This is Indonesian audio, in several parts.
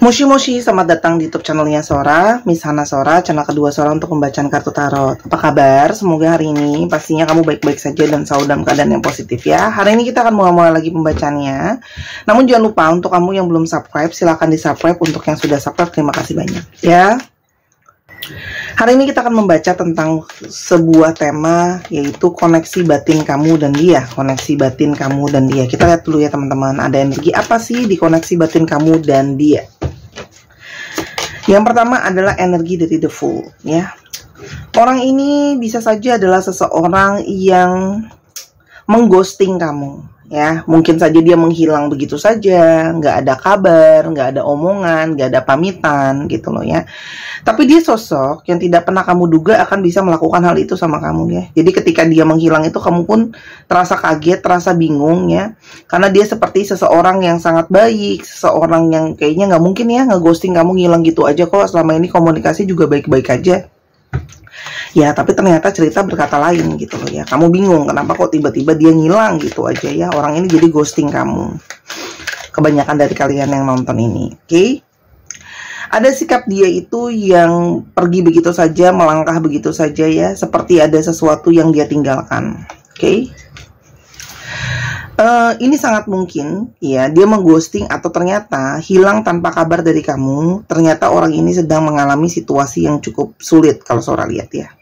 Moshi Moshi, selamat datang di YouTube channelnya Sora, Miss Hana Sora, channel kedua Sora untuk pembacaan kartu tarot. Apa kabar? Semoga hari ini pastinya kamu baik-baik saja dan selalu dalam keadaan yang positif ya. Hari ini kita akan mulai lagi pembacaannya. Namun jangan lupa untuk kamu yang belum subscribe, silahkan di subscribe. Untuk yang sudah subscribe, terima kasih banyak ya. Hari ini kita akan membaca tentang sebuah tema, yaitu koneksi batin kamu dan dia. Koneksi batin kamu dan dia. Kita lihat dulu ya teman-teman, ada energi apa sih di koneksi batin kamu dan dia. Yang pertama adalah energi dari The Fool ya. Orang ini bisa saja adalah seseorang yang mengghosting kamu ya. Mungkin saja dia menghilang begitu saja, nggak ada kabar, nggak ada omongan, nggak ada pamitan gitu loh ya. Tapi dia sosok yang tidak pernah kamu duga akan bisa melakukan hal itu sama kamu ya. Jadi ketika dia menghilang itu kamu pun terasa kaget, terasa bingung ya. Karena dia seperti seseorang yang sangat baik, seseorang yang kayaknya nggak mungkin ya ngeghosting kamu, ngilang gitu aja kok. Selama ini komunikasi juga baik-baik aja. Ya, tapi ternyata cerita berkata lain gitu loh ya. Kamu bingung kenapa kok tiba-tiba dia ngilang gitu aja ya. Orang ini jadi ghosting kamu. Kebanyakan dari kalian yang nonton ini, oke? Ada sikap dia itu yang pergi begitu saja, melangkah begitu saja ya. Seperti ada sesuatu yang dia tinggalkan, oke? Ini sangat mungkin ya, dia mengghosting atau ternyata hilang tanpa kabar dari kamu. Ternyata orang ini sedang mengalami situasi yang cukup sulit kalau Sora lihat ya.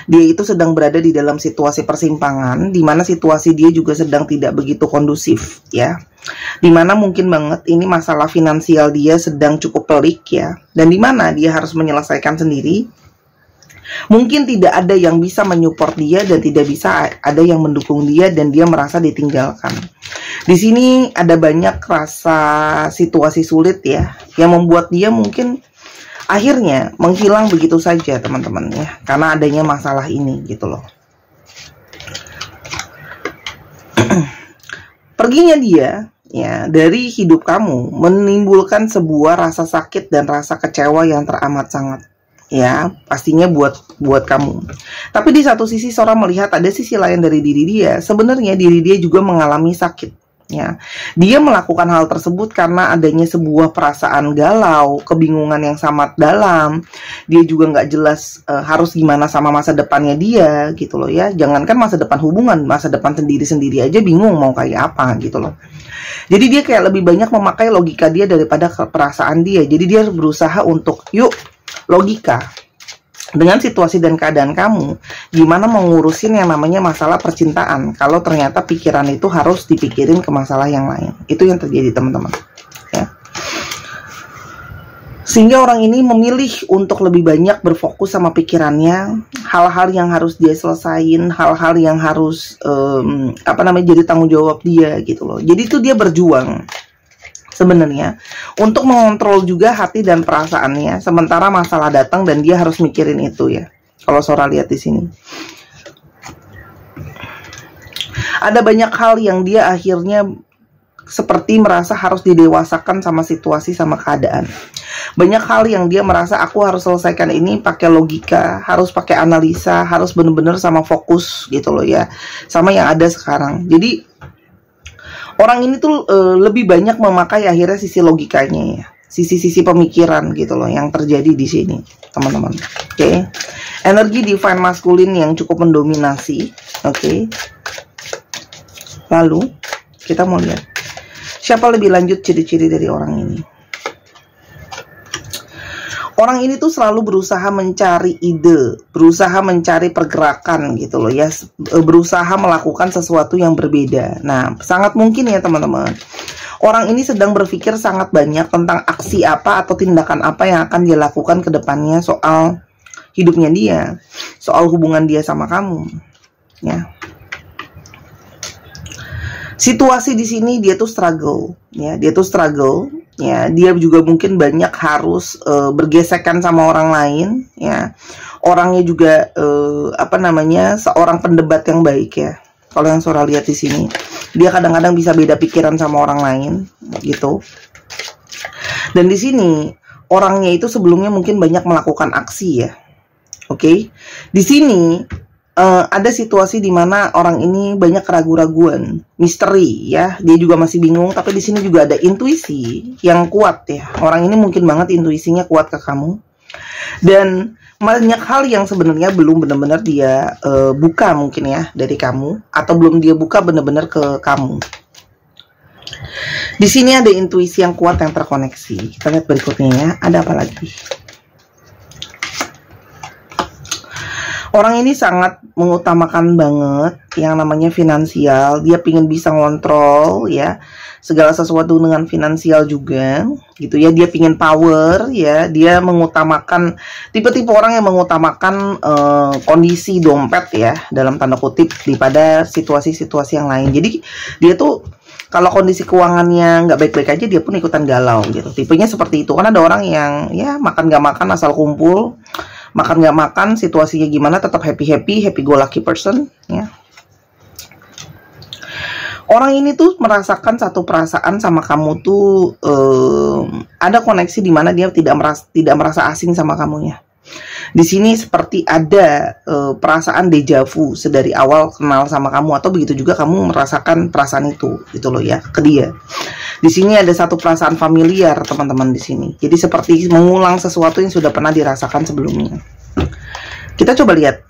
Dia itu sedang berada di dalam situasi persimpangan, di mana situasi dia juga sedang tidak begitu kondusif ya. Dimana mungkin banget ini masalah finansial dia sedang cukup pelik ya. Dan dimana dia harus menyelesaikan sendiri. Mungkin tidak ada yang bisa menyupport dia dan tidak bisa ada yang mendukung dia dan dia merasa ditinggalkan. Di sini ada banyak rasa situasi sulit ya, yang membuat dia mungkin akhirnya menghilang begitu saja teman-teman ya, karena adanya masalah ini gitu loh. Perginya dia ya dari hidup kamu menimbulkan sebuah rasa sakit dan rasa kecewa yang teramat sangat ya, pastinya buat kamu. Tapi di satu sisi Sora melihat ada sisi lain dari diri dia. Sebenarnya diri dia juga mengalami sakit ya. Dia melakukan hal tersebut karena adanya sebuah perasaan galau, kebingungan yang sangat dalam. Dia juga nggak jelas harus gimana sama masa depannya dia gitu loh ya. Jangankan masa depan hubungan, masa depan sendiri-sendiri aja bingung mau kayak apa gitu loh. Jadi dia kayak lebih banyak memakai logika dia daripada perasaan dia. Jadi dia berusaha untuk logika dengan situasi dan keadaan kamu, gimana mengurusin yang namanya masalah percintaan kalau ternyata pikiran itu harus dipikirin ke masalah yang lain. Itu yang terjadi teman-teman ya. Sehingga orang ini memilih untuk lebih banyak berfokus sama pikirannya, hal-hal yang harus dia selesain, hal-hal yang harus jadi tanggung jawab dia gitu loh. Jadi itu dia berjuang sebenarnya untuk mengontrol juga hati dan perasaannya, sementara masalah datang dan dia harus mikirin itu ya. Kalau Sora lihat di sini, ada banyak hal yang dia akhirnya seperti merasa harus didewasakan sama situasi, sama keadaan. Banyak hal yang dia merasa aku harus selesaikan ini pakai logika, harus pakai analisa, harus bener-bener sama fokus gitu loh ya, sama yang ada sekarang. Jadi orang ini tuh lebih banyak memakai akhirnya sisi logikanya ya, sisi-sisi pemikiran gitu loh yang terjadi di sini teman-teman. Oke. Energi divine masculine yang cukup mendominasi. Oke. Lalu kita mau lihat siapa lebih lanjut ciri-ciri dari orang ini. Orang ini tuh selalu berusaha mencari ide, berusaha mencari pergerakan gitu loh ya, berusaha melakukan sesuatu yang berbeda. Nah, sangat mungkin ya teman-teman, orang ini sedang berpikir sangat banyak tentang aksi apa atau tindakan apa yang akan dia lakukan ke depannya soal hidupnya dia, soal hubungan dia sama kamu ya. Situasi di sini dia tuh struggle ya, ya, dia juga mungkin banyak harus bergesekan sama orang lain ya. Orangnya juga seorang pendebat yang baik ya. Kalau yang Sora lihat di sini, dia kadang-kadang bisa beda pikiran sama orang lain gitu. Dan di sini orangnya itu sebelumnya mungkin banyak melakukan aksi ya. Oke. Di sini ada situasi di mana orang ini banyak keraguan-raguan, misteri ya. Dia juga masih bingung, tapi di sini juga ada intuisi yang kuat ya. Orang ini mungkin banget intuisinya kuat ke kamu. Dan banyak hal yang sebenarnya belum benar-benar dia buka mungkin ya dari kamu, atau belum dia buka benar-benar ke kamu. Di sini ada intuisi yang kuat yang terkoneksi. Kita lihat berikutnya ya, ada apa lagi? Orang ini sangat mengutamakan banget yang namanya finansial. Dia pingin bisa ngontrol ya segala sesuatu dengan finansial juga gitu ya. Dia pingin power ya. Dia mengutamakan, tipe-tipe orang yang mengutamakan kondisi dompet ya dalam tanda kutip daripada situasi-situasi yang lain. Jadi dia tuh kalau kondisi keuangannya nggak baik-baik aja, dia pun ikutan galau gitu. Tipenya seperti itu. Kan ada orang yang ya makan nggak makan asal kumpul, makan nggak makan situasinya gimana tetap happy go lucky person ya. Orang ini tuh merasakan satu perasaan sama kamu tuh, ada koneksi di mana dia tidak merasa asing sama kamu ya. Di sini seperti ada perasaan deja vu sedari awal kenal sama kamu, atau begitu juga kamu merasakan perasaan itu gitu loh ya ke dia. Di sini ada satu perasaan familiar teman-teman di sini. Jadi seperti mengulang sesuatu yang sudah pernah dirasakan sebelumnya. Kita coba lihat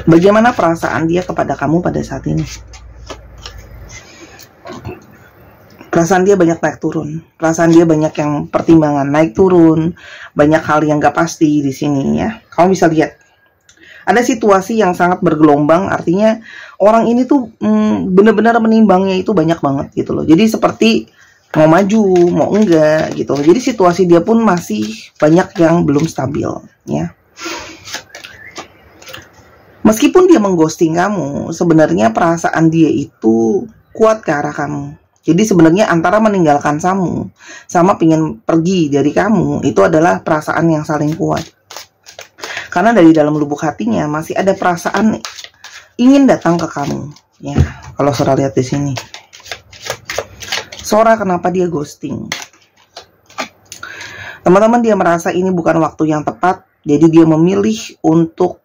bagaimana perasaan dia kepada kamu pada saat ini. Perasaan dia banyak naik turun, perasaan dia banyak yang pertimbangan naik turun, banyak hal yang gak pasti di sini ya. Kamu bisa lihat ada situasi yang sangat bergelombang, artinya orang ini tuh benar-benar menimbangnya itu banyak banget gitu loh. Jadi seperti mau maju, mau enggak gitu. Jadi situasi dia pun masih banyak yang belum stabil ya. Meskipun dia mengghosting kamu, sebenarnya perasaan dia itu kuat ke arah kamu. Jadi sebenarnya antara meninggalkan kamu sama pengen pergi dari kamu, itu adalah perasaan yang saling kuat. Karena dari dalam lubuk hatinya masih ada perasaan ingin datang ke kamu. Ya, kalau Sora lihat di sini. Sora kenapa dia ghosting? Teman-teman, dia merasa ini bukan waktu yang tepat, jadi dia memilih untuk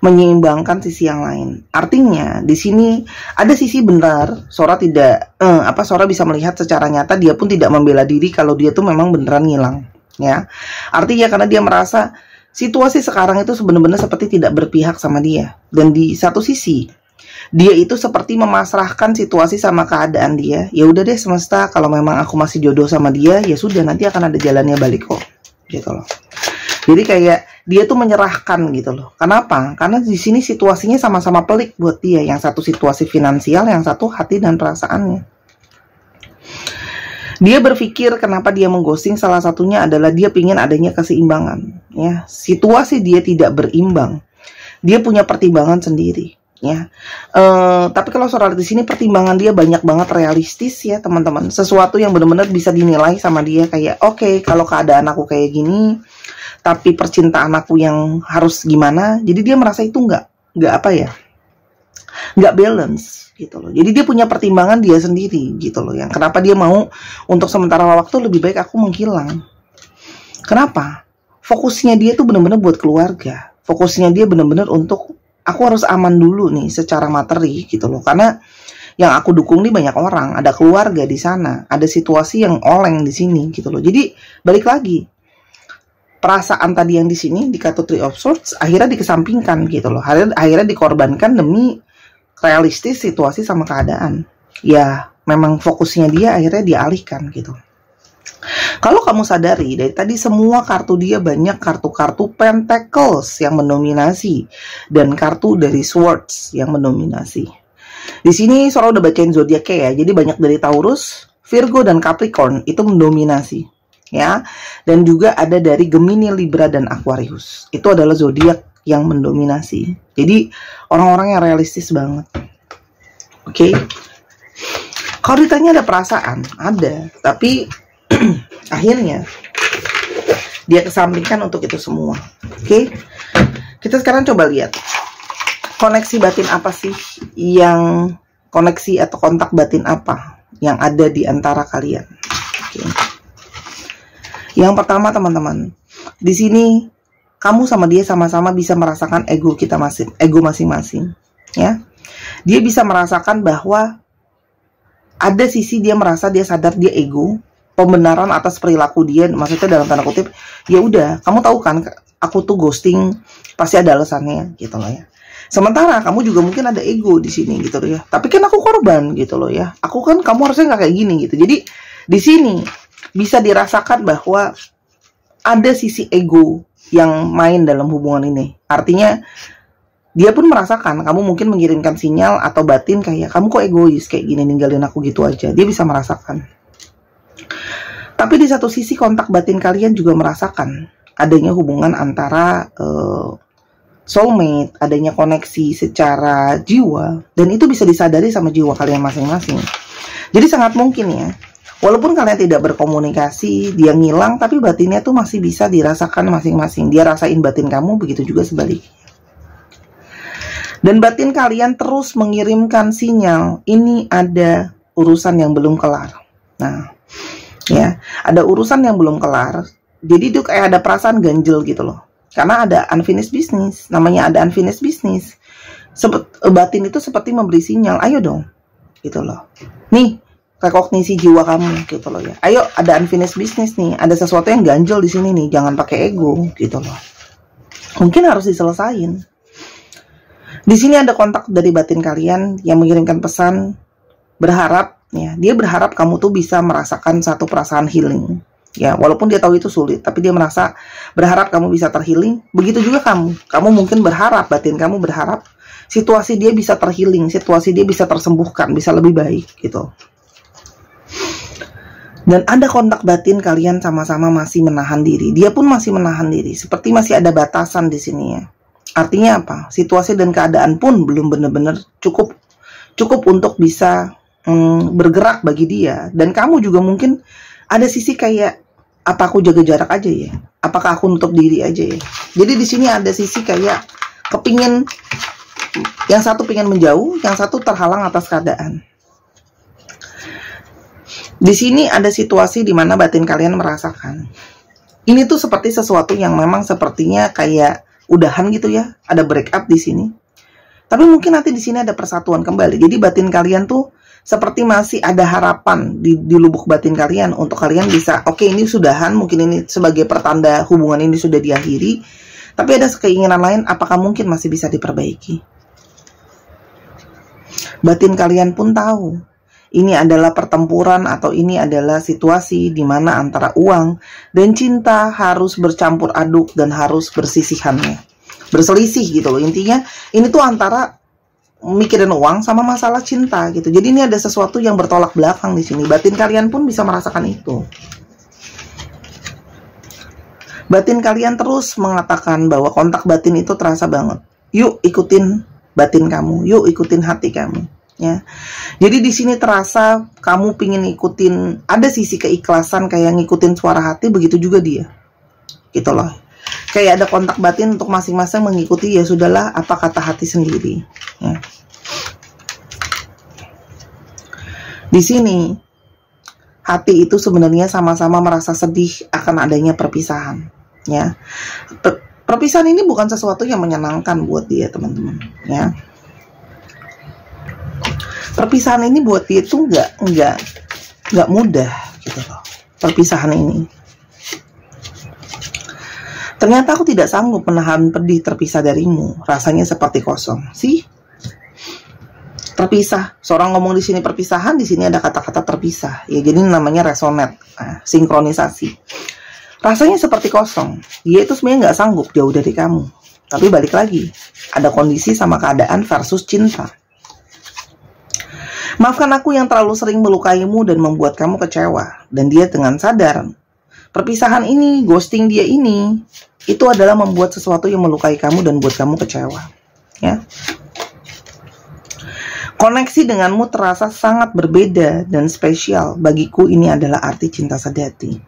menyeimbangkan sisi yang lain. Artinya di sini ada sisi benar. Sora tidak Sora bisa melihat secara nyata dia pun tidak membela diri kalau dia tuh memang beneran ngilang ya. Artinya karena dia merasa situasi sekarang itu sebenarnya seperti tidak berpihak sama dia. Dan di satu sisi dia itu seperti memasrahkan situasi sama keadaan dia. Ya udah deh semesta, kalau memang aku masih jodoh sama dia, ya sudah, nanti akan ada jalannya balik kok. Gitu loh. Jadi kayak dia tuh menyerahkan gitu loh. Kenapa? Karena di sini situasinya sama-sama pelik buat dia. Yang satu situasi finansial, yang satu hati dan perasaannya. Dia berpikir kenapa dia mengghosting, salah satunya adalah dia pingin adanya keseimbangan. Ya, situasi dia tidak berimbang. Dia punya pertimbangan sendiri. Ya, tapi kalau soal di sini pertimbangan dia banyak banget realistis ya teman-teman. Sesuatu yang benar-benar bisa dinilai sama dia kayak oke, kalau keadaan aku kayak gini, tapi percintaan aku yang harus gimana. Jadi dia merasa itu nggak balance gitu loh. Jadi dia punya pertimbangan dia sendiri gitu loh. Yang kenapa dia mau untuk sementara waktu lebih baik aku menghilang. Kenapa? Fokusnya dia tuh benar-benar buat keluarga. Fokusnya dia benar-benar untuk aku harus aman dulu nih secara materi gitu loh. Karena yang aku dukung nih banyak orang, ada keluarga di sana, ada situasi yang oleng di sini gitu loh. Jadi balik lagi, perasaan tadi yang di sini di kartu Three of Swords akhirnya dikesampingkan gitu loh. Akhirnya dikorbankan demi realistis situasi sama keadaan. Ya, memang fokusnya dia akhirnya dialihkan gitu. Kalau kamu sadari dari tadi semua kartu dia banyak kartu-kartu Pentacles yang mendominasi dan kartu dari Swords yang mendominasi. Di sini Sora udah bacain zodiaknya ya. Jadi banyak dari Taurus, Virgo dan Capricorn itu mendominasi. Ya, dan juga ada dari Gemini, Libra dan Aquarius. Itu adalah zodiak yang mendominasi. Jadi orang-orang yang realistis banget. Oke. Kalau ditanya ada perasaan, ada, tapi akhirnya dia kesampingkan untuk itu semua. Oke. Kita sekarang coba lihat koneksi batin apa sih yang koneksi atau kontak batin apa yang ada di antara kalian. Oke. Yang pertama teman-teman, di sini kamu sama dia sama-sama bisa merasakan ego masing-masing, ya. Dia bisa merasakan bahwa ada sisi dia merasa dia sadar dia ego, pembenaran atas perilaku dia, maksudnya dalam tanda kutip, ya udah, kamu tahu kan, aku tuh ghosting pasti ada alasannya, gitu loh ya. Sementara kamu juga mungkin ada ego di sini, gitu loh ya. Tapi kan aku korban, gitu loh ya. Kamu harusnya nggak kayak gini, gitu. Jadi di sini bisa dirasakan bahwa ada sisi ego yang main dalam hubungan ini. Artinya dia pun merasakan kamu mungkin mengirimkan sinyal atau batin kayak kamu kok egois kayak gini ninggalin aku gitu aja. Dia bisa merasakan. Tapi di satu sisi kontak batin kalian juga merasakan adanya hubungan antara soulmate, adanya koneksi secara jiwa, dan itu bisa disadari sama jiwa kalian masing-masing. Jadi sangat mungkin ya, walaupun kalian tidak berkomunikasi, dia ngilang, tapi batinnya tuh masih bisa dirasakan masing-masing. Dia rasain batin kamu, begitu juga sebaliknya. Dan batin kalian terus mengirimkan sinyal, ini ada urusan yang belum kelar. Nah, ya, ada urusan yang belum kelar. Jadi itu kayak ada perasaan ganjel gitu loh. Karena ada unfinished business. Namanya ada unfinished business. Batin itu seperti memberi sinyal, ayo dong. Gitu loh. Nih, rekognisi jiwa kamu gitu loh ya. Ayo, ada unfinished business nih. Ada sesuatu yang ganjel di sini nih. Jangan pakai ego gitu loh. Mungkin harus diselesain. Di sini ada kontak dari batin kalian yang mengirimkan pesan, berharap ya, dia berharap kamu tuh bisa merasakan satu perasaan healing. Ya, walaupun dia tahu itu sulit, tapi dia berharap kamu bisa terhealing. Begitu juga kamu mungkin berharap, batin kamu berharap situasi dia bisa terhealing, situasi dia bisa tersembuhkan, bisa lebih baik gitu. Dan ada kontak batin kalian sama-sama masih menahan diri. Dia pun masih menahan diri, seperti masih ada batasan di sini ya. Artinya apa? Situasi dan keadaan pun belum benar-benar cukup untuk bisa bergerak bagi dia. Dan kamu juga mungkin ada sisi kayak, apa aku jaga jarak aja ya? Apakah aku nutup diri aja ya? Jadi di sini ada sisi kayak kepingin, yang satu pengen menjauh, yang satu terhalang atas keadaan. Di sini ada situasi di mana batin kalian merasakan ini tuh seperti sesuatu yang memang sepertinya kayak udahan gitu ya, ada break up di sini. Tapi mungkin nanti di sini ada persatuan kembali. Jadi batin kalian tuh seperti masih ada harapan di lubuk batin kalian untuk kalian bisa, oke, ini sudahan, mungkin ini sebagai pertanda hubungan ini sudah diakhiri. Tapi ada keinginan lain, apakah mungkin masih bisa diperbaiki? Batin kalian pun tahu ini adalah pertempuran atau ini adalah situasi di mana antara uang dan cinta harus bercampur aduk dan harus bersisihannya. Berselisih gitu loh. Intinya ini tuh antara mikirin uang sama masalah cinta gitu. Jadi ini ada sesuatu yang bertolak belakang di sini. Batin kalian pun bisa merasakan itu. Batin kalian terus mengatakan bahwa kontak batin itu terasa banget. Yuk ikutin batin kamu, yuk ikutin hati kamu. Ya. Jadi di sini terasa kamu pingin ikutin, ada sisi keikhlasan kayak ngikutin suara hati, begitu juga dia. Gitu loh. Kayak ada kontak batin untuk masing-masing mengikuti, ya sudahlah apa kata hati sendiri. Ya. Di sini hati itu sebenarnya sama-sama merasa sedih akan adanya perpisahan. Ya. Perpisahan ini bukan sesuatu yang menyenangkan buat dia, teman-teman. Ya. Perpisahan ini buat dia itu nggak mudah gitu loh. Perpisahan ini. Ternyata aku tidak sanggup menahan pedih terpisah darimu. Rasanya seperti kosong. Sih. Terpisah. Seorang ngomong di sini perpisahan, di sini ada kata-kata terpisah. Ya, jadi namanya resonate, sinkronisasi. Rasanya seperti kosong. Dia itu sebenarnya nggak sanggup jauh dari kamu. Tapi balik lagi, ada kondisi sama keadaan versus cinta. Maafkan aku yang terlalu sering melukaimu dan membuat kamu kecewa. Dan dia dengan sadar, perpisahan ini, ghosting dia ini, itu adalah membuat sesuatu yang melukai kamu dan buat kamu kecewa. Ya. Koneksi denganmu terasa sangat berbeda dan spesial. Bagiku ini adalah arti cinta sejati.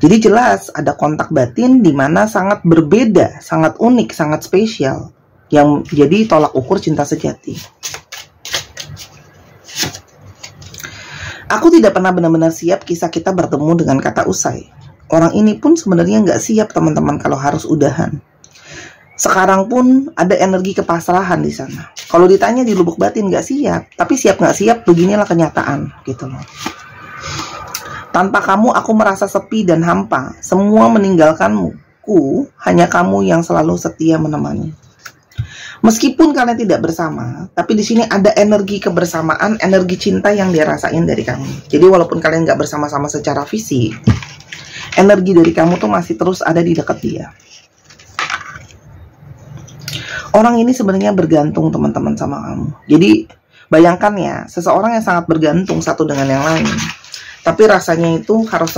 Jadi jelas ada kontak batin di mana sangat berbeda, sangat unik, sangat spesial. Yang jadi tolak ukur cinta sejati. Aku tidak pernah benar-benar siap kisah kita bertemu dengan kata usai. Orang ini pun sebenarnya nggak siap teman-teman kalau harus udahan. Sekarang pun ada energi kepasrahan di sana. Kalau ditanya di lubuk batin nggak siap, tapi siap nggak siap, beginilah kenyataan gitu loh. Tanpa kamu aku merasa sepi dan hampa. Semua meninggalkanmu. Hanya kamu yang selalu setia menemani. Meskipun kalian tidak bersama, tapi di sini ada energi kebersamaan, energi cinta yang dia rasain dari kamu. Jadi walaupun kalian nggak bersama-sama secara fisik, energi dari kamu tuh masih terus ada di dekat dia. Orang ini sebenarnya bergantung teman-teman sama kamu. Jadi bayangkan ya, seseorang yang sangat bergantung satu dengan yang lain, tapi rasanya itu harus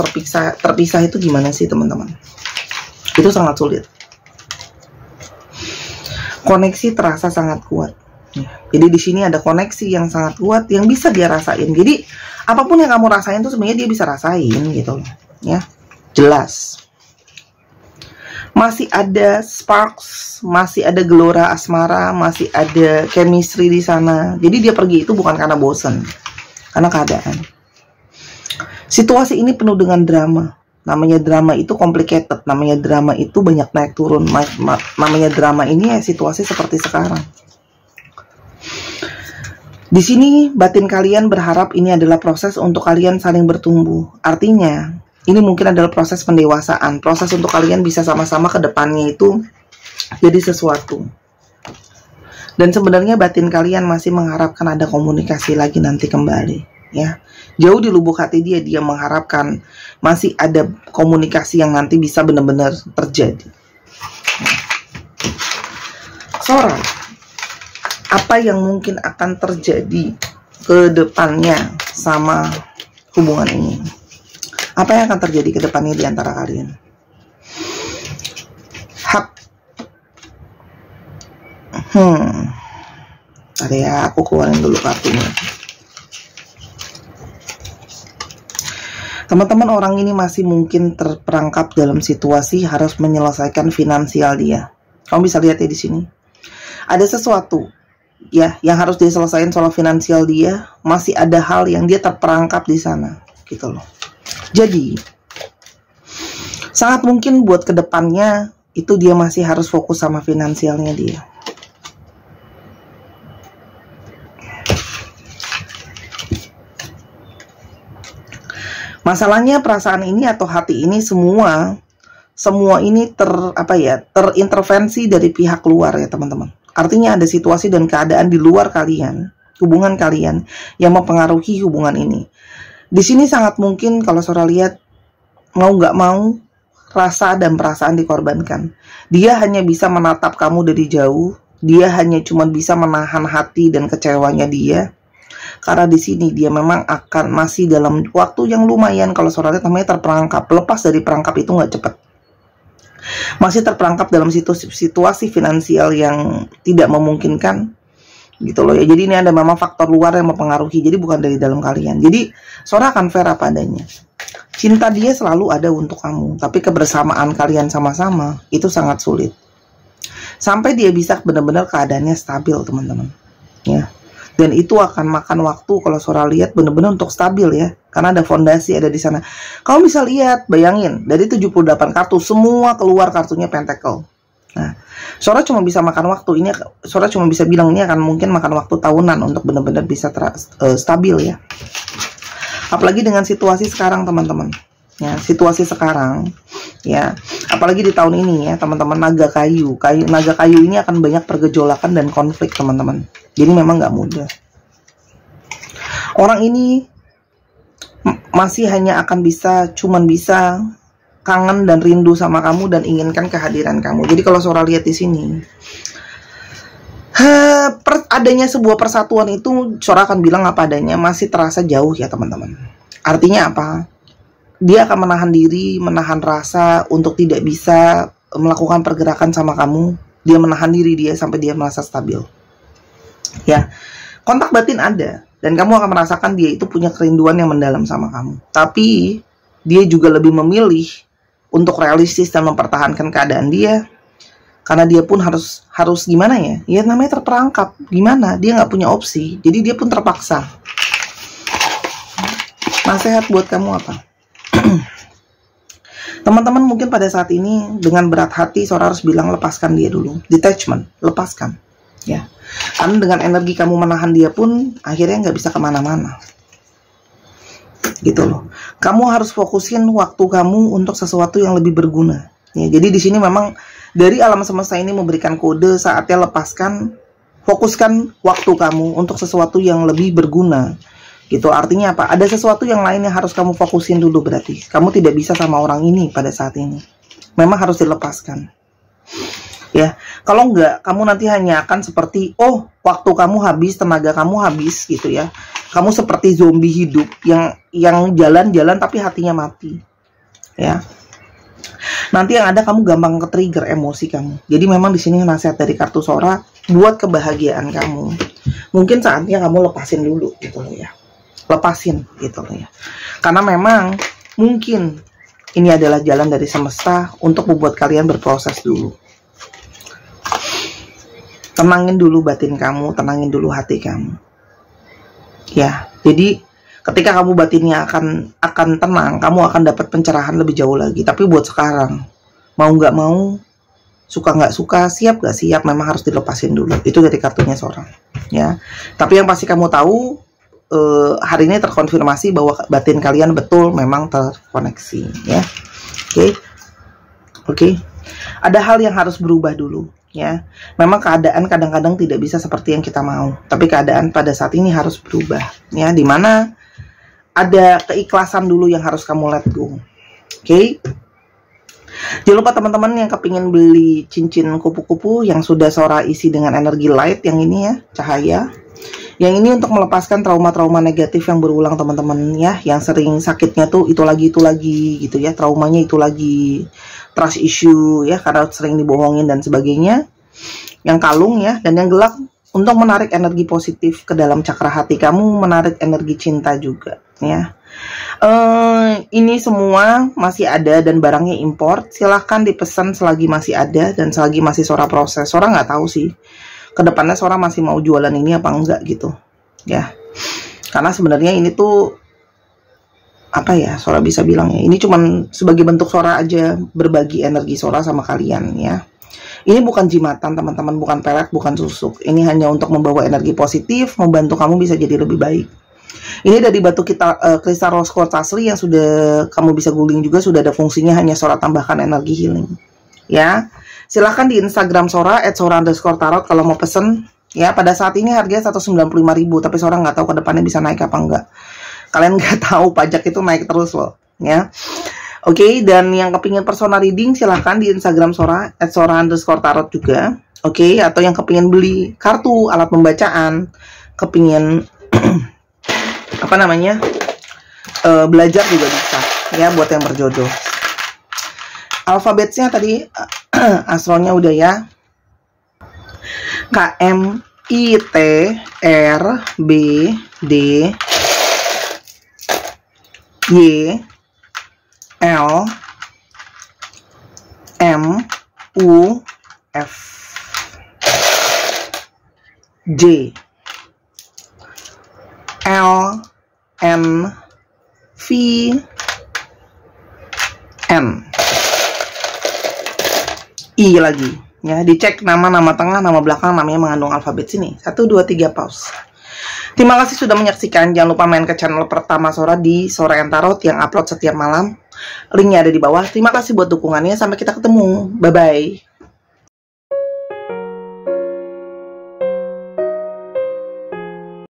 terpisah itu gimana sih teman-teman? Itu sangat sulit. Koneksi terasa sangat kuat. Jadi di sini ada koneksi yang sangat kuat yang bisa dia rasain. Jadi apapun yang kamu rasain tuh sebenarnya dia bisa rasain gitu, ya. Jelas. Masih ada sparks, masih ada gelora asmara, masih ada chemistry di sana. Jadi dia pergi itu bukan karena bosan, karena keadaan. Situasi ini penuh dengan drama. Namanya drama itu complicated, namanya drama itu banyak naik turun, namanya drama ini ya situasi seperti sekarang. Di sini batin kalian berharap ini adalah proses untuk kalian saling bertumbuh. Artinya ini mungkin adalah proses pendewasaan, proses untuk kalian bisa sama-sama ke depannya itu jadi sesuatu. Dan sebenarnya batin kalian masih mengharapkan ada komunikasi lagi nanti kembali, ya. Jauh di lubuk hati dia mengharapkan masih ada komunikasi yang nanti bisa benar-benar terjadi. Sora, apa yang mungkin akan terjadi ke depannya sama hubungan ini? Apa yang akan terjadi ke depannya di antara kalian? Ada ya, aku keluarin dulu kartunya. Teman-teman, orang ini masih mungkin terperangkap dalam situasi harus menyelesaikan finansial dia. Kamu bisa lihat ya di sini. Ada sesuatu ya yang harus diselesaikan soal finansial dia, masih ada hal yang dia terperangkap di sana, gitu loh. Jadi sangat mungkin buat kedepannya itu dia masih harus fokus sama finansialnya dia. Masalahnya perasaan ini atau hati ini semua ini terintervensi dari pihak luar ya teman-teman. Artinya ada situasi dan keadaan di luar kalian, hubungan kalian yang mempengaruhi hubungan ini. Di sini sangat mungkin kalau Sora lihat mau nggak mau rasa dan perasaan dikorbankan. Dia hanya bisa menatap kamu dari jauh. Dia hanya cuma bisa menahan hati dan kecewanya dia. Karena di sini dia memang akan masih dalam waktu yang lumayan, kalau Sora lihat namanya terperangkap. Lepas dari perangkap itu nggak cepat. Masih terperangkap dalam situasi finansial yang tidak memungkinkan, gitu loh ya. Jadi ini ada memang faktor luar yang mempengaruhi. Jadi bukan dari dalam kalian. Jadi Sora akan fair apa adanya. Cinta dia selalu ada untuk kamu, tapi kebersamaan kalian sama-sama itu sangat sulit. Sampai dia bisa benar-benar keadaannya stabil, teman-teman. Ya. Dan itu akan makan waktu kalau Sora lihat benar-benar untuk stabil ya. Karena ada fondasi ada di sana. Kamu bisa lihat, bayangin, dari 78 kartu semua keluar kartunya Pentacle. Nah, Sora cuma bisa makan waktu ini. Sora cuma bisa bilang ini akan mungkin makan waktu tahunan untuk benar-benar bisa stabil ya. Apalagi dengan situasi sekarang teman-teman. Ya, situasi sekarang ya, apalagi di tahun ini ya teman-teman, naga kayu ini akan banyak pergejolakan dan konflik teman-teman. Jadi memang nggak mudah. Orang ini masih hanya akan cuman bisa kangen dan rindu sama kamu dan inginkan kehadiran kamu. Jadi kalau Sora lihat di sini, adanya sebuah persatuan itu Sora akan bilang apa adanya, masih terasa jauh ya teman-teman. Artinya apa? Dia akan menahan diri, menahan rasa untuk tidak bisa melakukan pergerakan sama kamu. Dia menahan diri dia sampai dia merasa stabil. Ya, kontak batin ada. Dan kamu akan merasakan dia itu punya kerinduan yang mendalam sama kamu. Tapi dia juga lebih memilih untuk realistis dan mempertahankan keadaan dia. Karena dia pun harus gimana ya? Ya namanya terperangkap. Gimana? Dia nggak punya opsi. Jadi dia pun terpaksa. Nasihat buat kamu apa? Teman-teman mungkin pada saat ini dengan berat hati Sora harus bilang lepaskan dia dulu. Detachment, lepaskan. Ya, karena dengan energi kamu menahan dia pun akhirnya nggak bisa kemana-mana. Gitu loh. Kamu harus fokusin waktu kamu untuk sesuatu yang lebih berguna. Ya, jadi di sini memang dari alam semesta ini memberikan kode saatnya lepaskan, fokuskan waktu kamu untuk sesuatu yang lebih berguna. Gitu, artinya apa? Ada sesuatu yang lain yang harus kamu fokusin dulu berarti. Kamu tidak bisa sama orang ini pada saat ini. Memang harus dilepaskan. Ya, kalau enggak, kamu nanti hanya akan seperti, oh, waktu kamu habis, tenaga kamu habis, gitu ya. Kamu seperti zombie hidup yang jalan-jalan tapi hatinya mati. Ya. Nanti yang ada kamu gampang ke-trigger emosi kamu. Jadi memang di sini nasihat dari kartu Sora buat kebahagiaan kamu. Mungkin saatnya kamu lepasin dulu, gitu loh ya. Lepasin gitu ya, karena memang mungkin ini adalah jalan dari semesta untuk membuat kalian berproses dulu. Tenangin dulu batin kamu, tenangin dulu hati kamu ya. Jadi ketika kamu batinnya akan tenang, kamu akan dapat pencerahan lebih jauh lagi. Tapi buat sekarang, mau nggak mau, suka nggak suka, siap nggak siap, memang harus dilepasin dulu. Itu dari kartunya Sora ya. Tapi yang pasti kamu tahu, hari ini terkonfirmasi bahwa batin kalian betul memang terkoneksi ya. Oke. Ada hal yang harus berubah dulu ya. Memang keadaan kadang-kadang tidak bisa seperti yang kita mau, tapi keadaan pada saat ini harus berubah ya, dimana ada keikhlasan dulu yang harus kamu let go. Oke. Jangan lupa teman-teman yang kepingin beli cincin kupu-kupu yang sudah Sora isi dengan energi light, yang ini ya, cahaya. Yang ini untuk melepaskan trauma-trauma negatif yang berulang teman-teman ya, yang sering sakitnya tuh itu lagi gitu ya, traumanya itu lagi, trust issue ya, karena sering dibohongin dan sebagainya. Yang kalung ya, dan yang gelap untuk menarik energi positif ke dalam cakra hati kamu, menarik energi cinta juga ya. Ini semua masih ada dan barangnya import. Silahkan dipesan selagi masih ada dan selagi masih Sora proses. Sora nggak tahu sih kedepannya Sora masih mau jualan ini apa enggak gitu ya, karena sebenarnya ini tuh apa ya, Sora bisa bilang ya, ini cuman sebagai bentuk Sora aja berbagi energi Sora sama kalian ya. Ini bukan jimatan teman-teman, bukan pelet, bukan susuk. Ini hanya untuk membawa energi positif, membantu kamu bisa jadi lebih baik. Ini dari batu kristal rose quartz asli yang sudah kamu bisa guling juga, sudah ada fungsinya, hanya Sora tambahkan energi healing ya. Silahkan di Instagram Sora @sora_tarot kalau mau pesen ya. Pada saat ini harganya 195.000, tapi Sora nggak tahu ke depannya bisa naik apa enggak. Kalian nggak tahu, pajak itu naik terus loh ya. Oke, dan yang kepingin personal reading silahkan di Instagram Sora @sora_tarot juga. Oke, atau yang kepingin beli kartu alat pembacaan, kepingin apa namanya, belajar juga bisa ya, buat yang berjodoh. Alfabetnya tadi astronya udah ya, K M I T R B D Y L M U F J L N V N I lagi ya. Dicek nama tengah, nama belakang, namanya mengandung alfabet sini. 1, 2, 3 pause. Terima kasih sudah menyaksikan. Jangan lupa main ke channel pertama Sora di Sora and Tarot yang upload setiap malam. Linknya ada di bawah. Terima kasih buat dukungannya. Sampai kita ketemu. Bye bye.